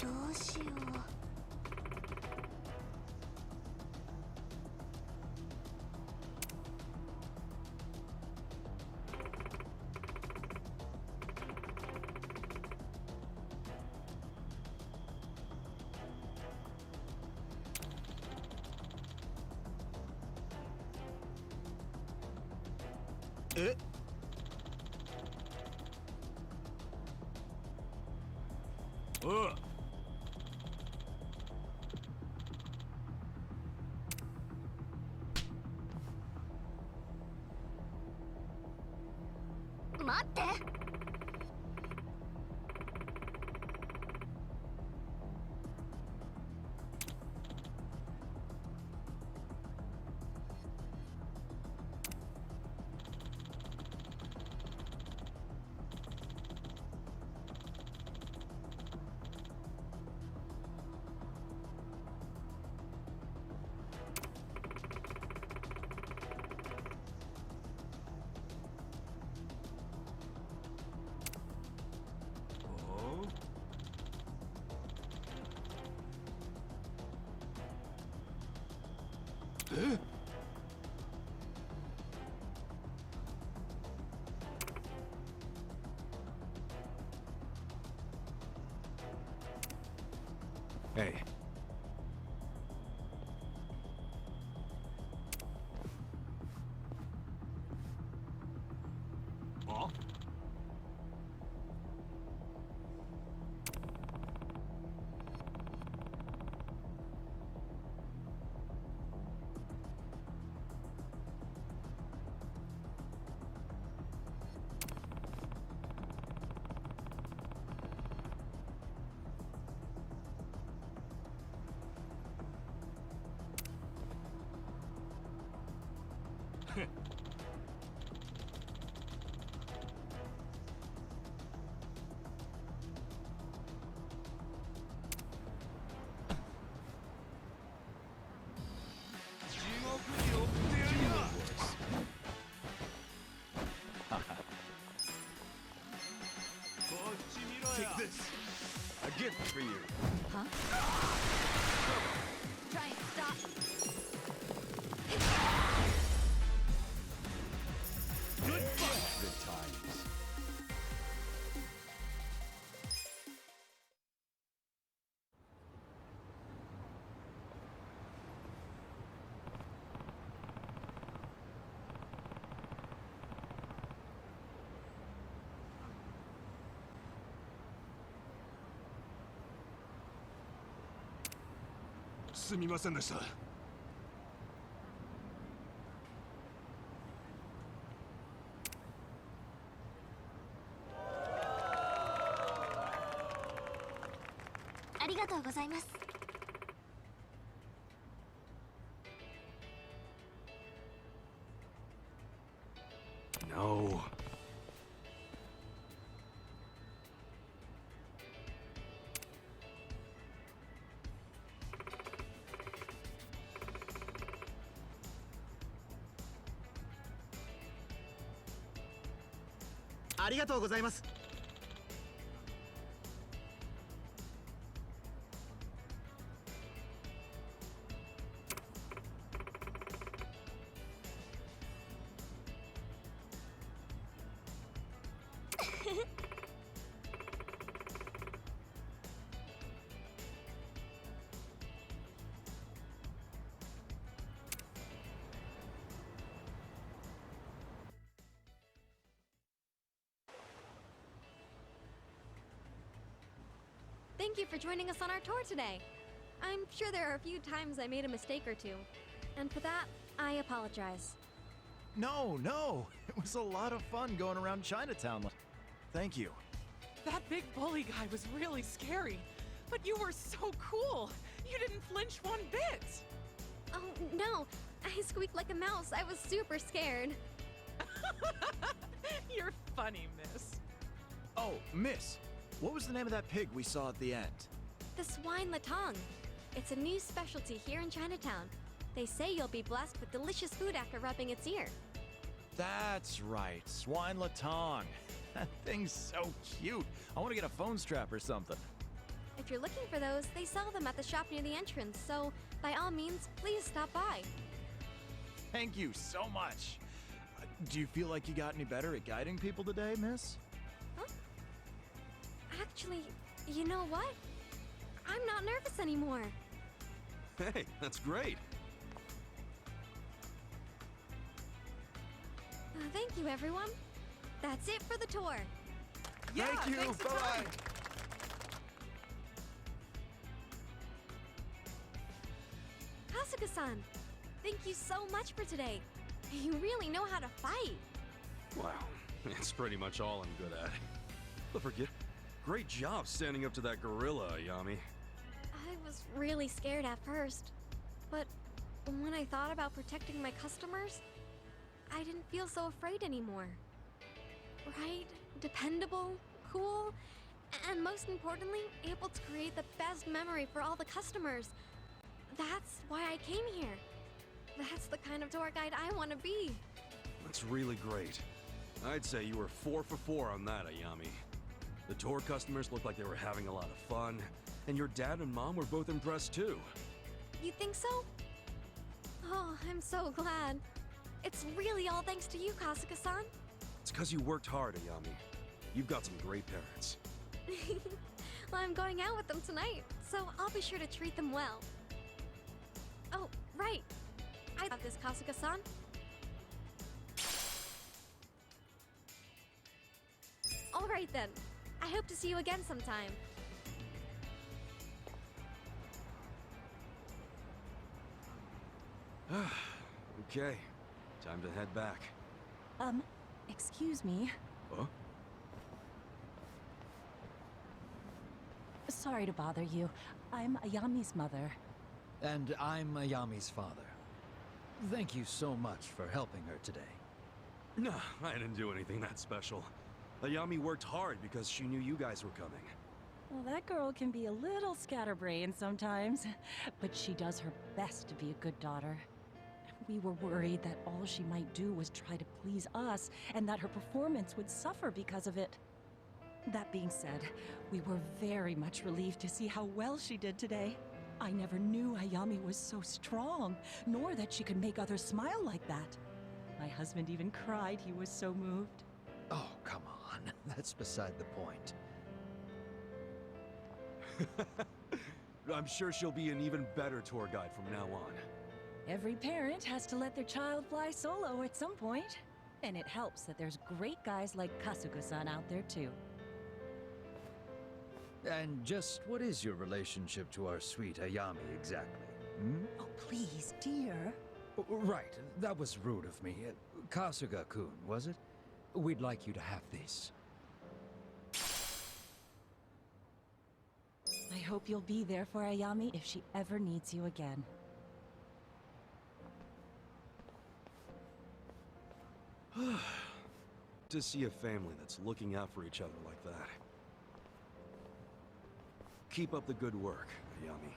どうしよう。え？待って。Hey. Huh? Take this. A gift for you. Huh? Try and stop. Good fight. Good times. すみませんでした。ありがとうございます。No. Thank you for joining us on our tour today. I'm sure there are a few times I made a mistake or two, and for that, I apologize. No. It was a lot of fun going around Chinatown. Thank you. That big bully guy was really scary, but you were so cool. You didn't flinch one bit. Oh, no. I squeaked like a mouse. I was super scared. You're funny, miss. Oh, miss. What was the name of that pig we saw at the end? The swine latong. It's a new specialty here in Chinatown. They say you'll be blessed with delicious food after rubbing its ear. That's right, swine latong. That thing's so cute. I want to get a phone strap or something. If if you're looking for those, they sell them at the shop near the entrance, so by all means, please stop by. Thank you so much. Do you feel like you got any better at guiding people today, miss? Huh? Actually, you know what? I'm not nervous anymore. Hey, that's great. Thank you, everyone. That's it for the tour. Thank you. Bye-bye. Kasuga-san, thank you so much for today. You really know how to fight. Wow, it's pretty much all I'm good at. Don't forget, great job standing up to that gorilla, Ayami. I was really scared at first, but when I thought about protecting my customers, I didn't feel so afraid anymore. Right, dependable, cool, and most importantly, able to create the best memory for all the customers. That's why I came here. That's the kind of tour guide I want to be. That's really great. I'd say you were 4 for 4 on that, Ayami. The tour customers looked like they were having a lot of fun, and your dad and mom were both impressed too. You think so? Oh, I'm so glad. It's really all thanks to you, Kasuga-san. It's because you worked hard, Ayami. You've got some great parents. Well, I'm going out with them tonight, so I'll be sure to treat them well. Oh, right. I got this, Kasuga-san. All right then. I hope to see you again sometime. Okay, time to head back. Excuse me. Huh? Sorry to bother you. I'm Ayami's mother. And I'm Ayami's father. Thank you so much for helping her today. No, I didn't do anything that special. Ayami worked hard because she knew you guys were coming. Well, that girl can be a little scatterbrained sometimes, but she does her best to be a good daughter. We were worried that all she might do was try to please us, and that her performance would suffer because of it. That being said, we were very much relieved to see how well she did today. I never knew Ayami was so strong, nor that she could make others smile like that. My husband even cried, he was so moved. Oh, come on. That's beside the point. I'm sure she'll be an even better tour guide from now on. Every parent has to let their child fly solo at some point. And it helps that there's great guys like Kasuga-san out there too. And just what is your relationship to our sweet Ayami exactly? Hmm? Oh, please, dear. Right, that was rude of me. Kasuga-kun, was it? We'd like you to have this. I hope you'll be there for Ayami if she ever needs you again. To see a family that's looking out for each other like that. Keep up the good work, Ayami.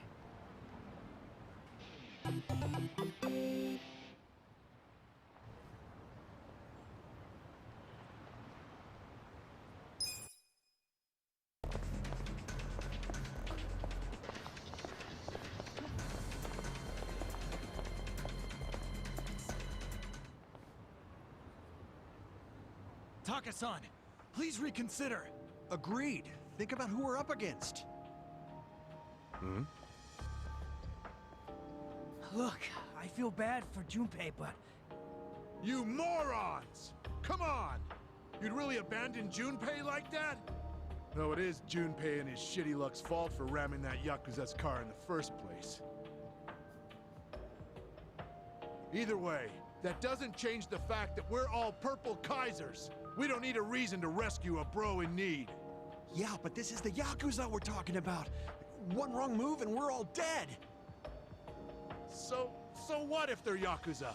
Taka-san, please reconsider. Agreed. Think about who we're up against. Hmm? Look, I feel bad for Junpei, but... You morons! Come on! You'd really abandon Junpei like that? No, it is Junpei and his shitty luck's fault for ramming that Yakuza's car in the first place. Either way, that doesn't change the fact that we're all purple Kaisers. We don't need a reason to rescue a bro in need. Yeah, but this is the Yakuza we're talking about. One wrong move and we're all dead. So what if they're Yakuza?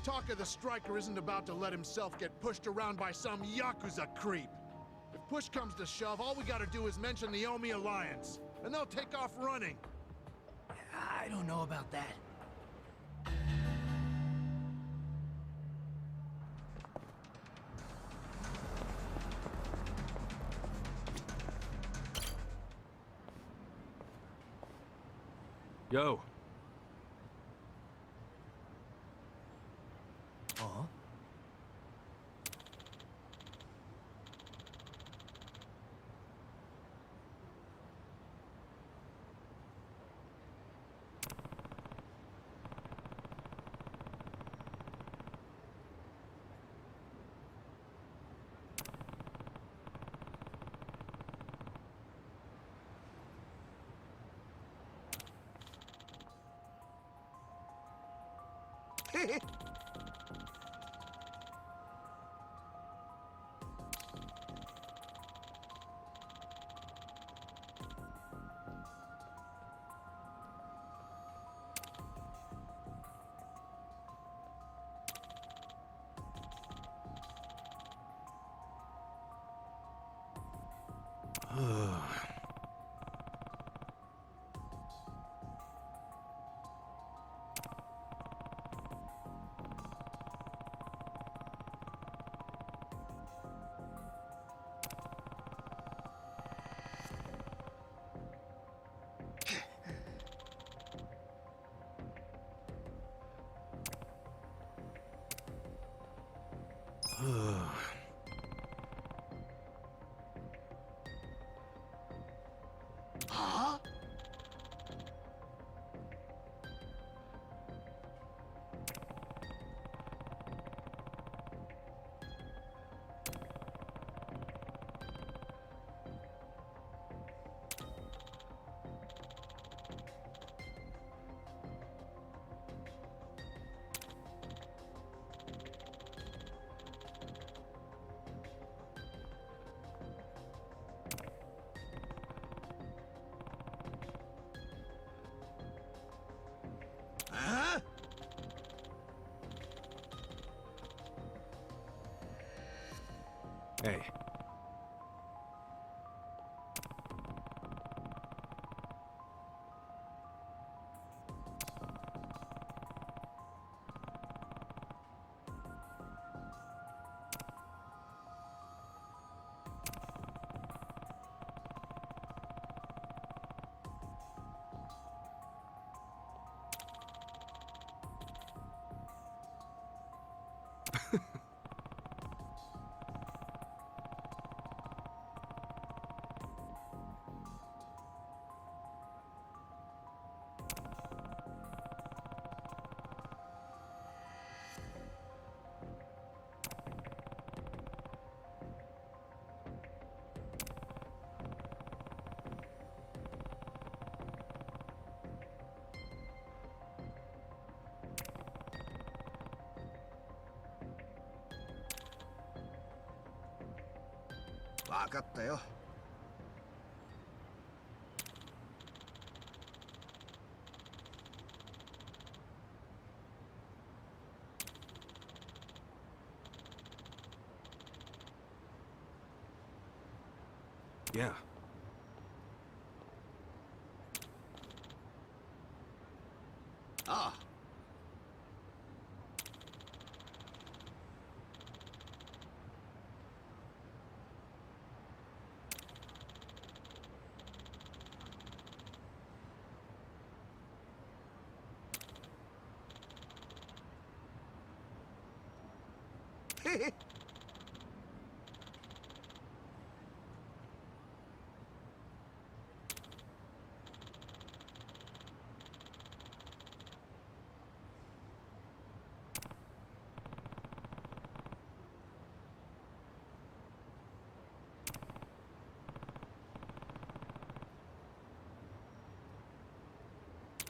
Taka the Striker isn't about to let himself get pushed around by some Yakuza creep. If push comes to shove, all we gotta do is mention the Omi Alliance, and they'll take off running. I don't know about that. Yo. Huh? Huh? Huh? Hey. Yeah. Ah.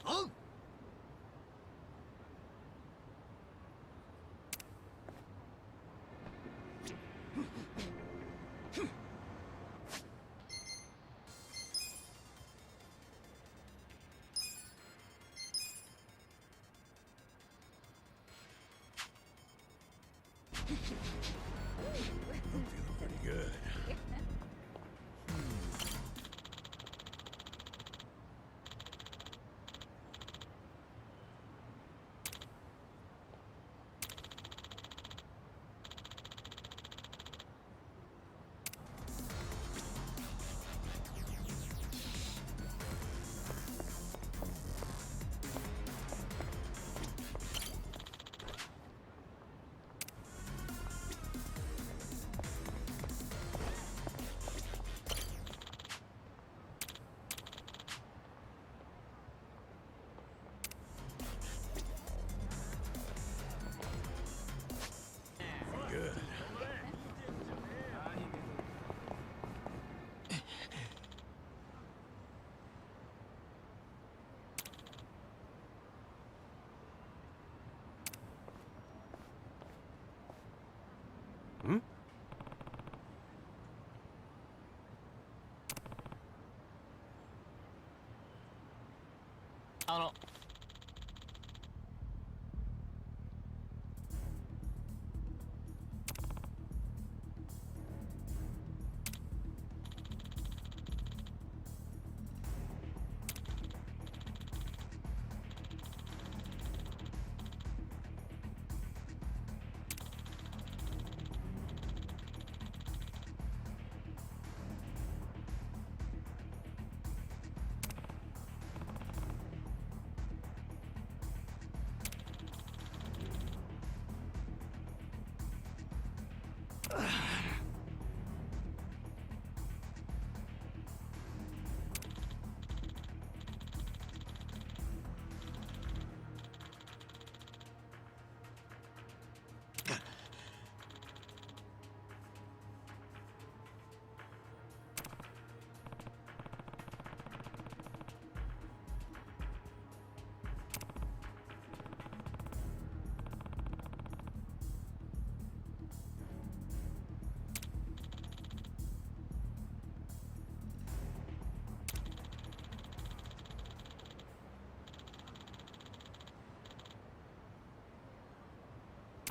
Huh? I'm feeling pretty good.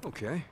Okay.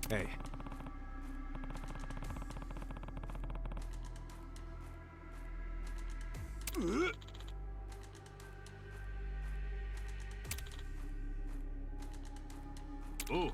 Hey. Oh.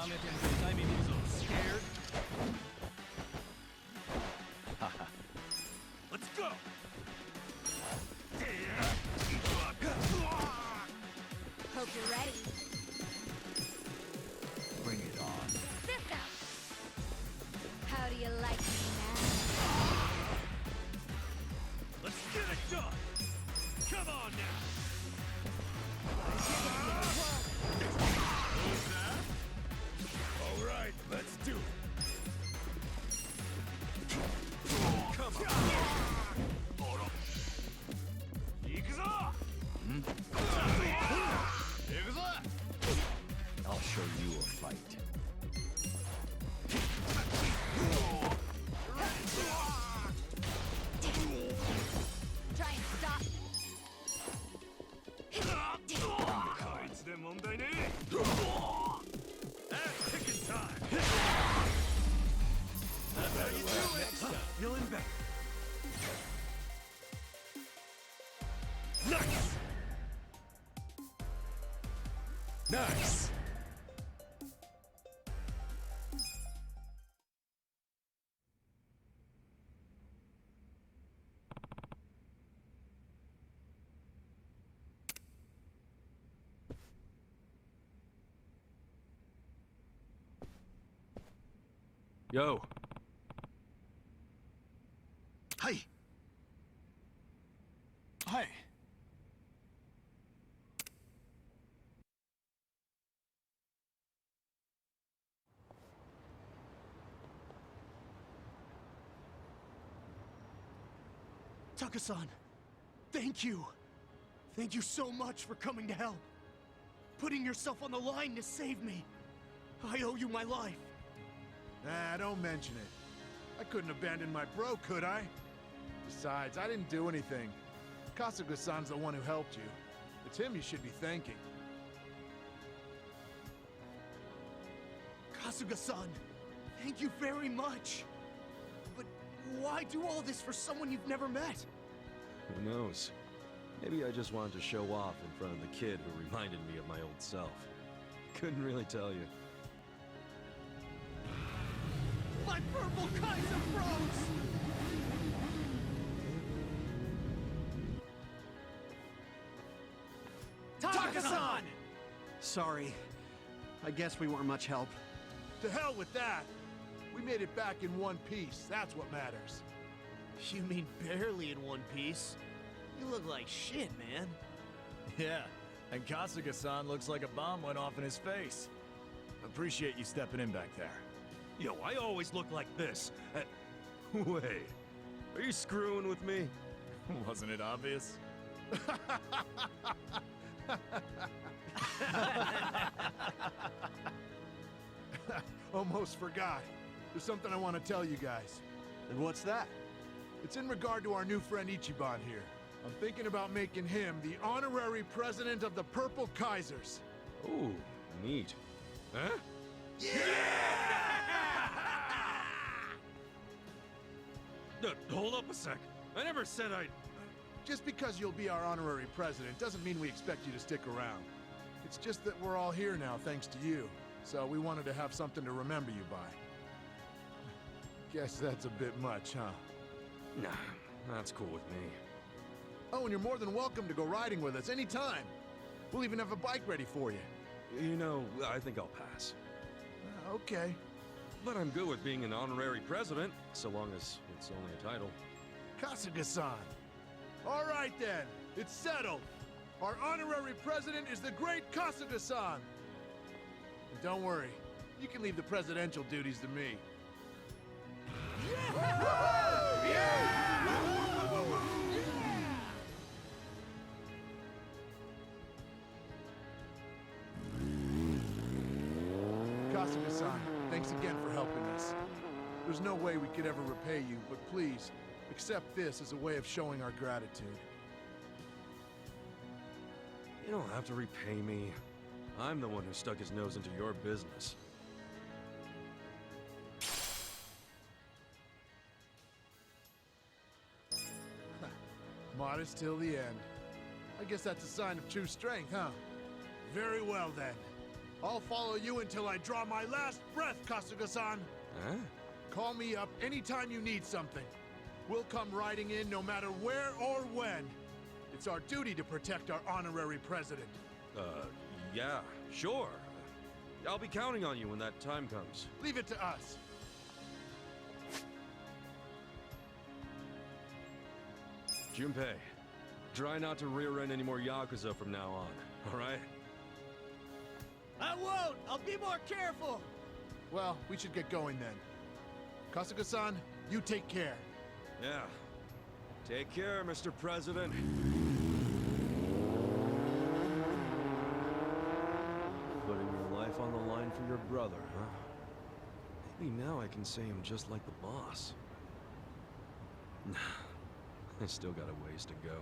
Scared? Let's go! Hope you're ready. Bring it on. This out! How do you like me now? Let's get it done! Come on now! Who's that? All right, let's do it. Come on. Yakuza! Yakuza! I'll show you a fight. Try and stop me. That's ticking time! Feeling better. Nice! Nice! Yo. Hi. Hi. Taka-san, thank you. Thank you so much for coming to help. Putting yourself on the line to save me. I owe you my life. Ah, don't mention it. I couldn't abandon my bro, could I? Besides, I didn't do anything. Kasuga-san's the one who helped you. It's him you should be thanking. Kasuga-san, thank you very much. But why do all this for someone you've never met? Who knows? Maybe I just wanted to show off in front of the kid who reminded me of my old self. Couldn't really tell you. My purple Kaiser froze! Taka-san! Sorry. I guess we weren't much help. To hell with that! We made it back in one piece. That's what matters. You mean barely in one piece? You look like shit, man. Yeah, and Kasuga-san looks like a bomb went off in his face. Appreciate you stepping in back there. Yo, I always look like this. Wait, are you screwing with me? Wasn't it obvious? Almost forgot. There's something I want to tell you guys. And what's that? It's in regard to our new friend Ichiban here. I'm thinking about making him the honorary president of the Purple Kaisers. Ooh, neat. Huh? Hold up a sec. I never said I'd... Just because you'll be our honorary president doesn't mean we expect you to stick around. It's just that we're all here now thanks to you. So we wanted to have something to remember you by. Guess that's a bit much, huh? Nah, that's cool with me. Oh, and you're more than welcome to go riding with us anytime. We'll even have a bike ready for you. You know, I think I'll pass. Okay. But I'm good with being an honorary president, so long as it's only a title. Kasuga-san. All right then, it's settled. Our honorary president is the great Kasuga-san. And don't worry, you can leave the presidential duties to me. Kasuga-san, thanks again for helping us. There's no way we could ever repay you, but please, accept this as a way of showing our gratitude. You don't have to repay me. I'm the one who stuck his nose into your business. Modest till the end. I guess that's a sign of true strength, huh? Very well then. I'll follow you until I draw my last breath, Kasuga-san. Huh? Call me up anytime you need something. We'll come riding in no matter where or when. It's our duty to protect our honorary president. Yeah, sure. I'll be counting on you when that time comes. Leave it to us. Junpei, try not to rear end any more Yakuza from now on, alright? I won't! I'll be more careful! Well, we should get going then. Kasuga-san, you take care. Yeah. Take care, Mr. President. Putting your life on the line for your brother, huh? Maybe now I can say I'm just like the boss. I still got a ways to go.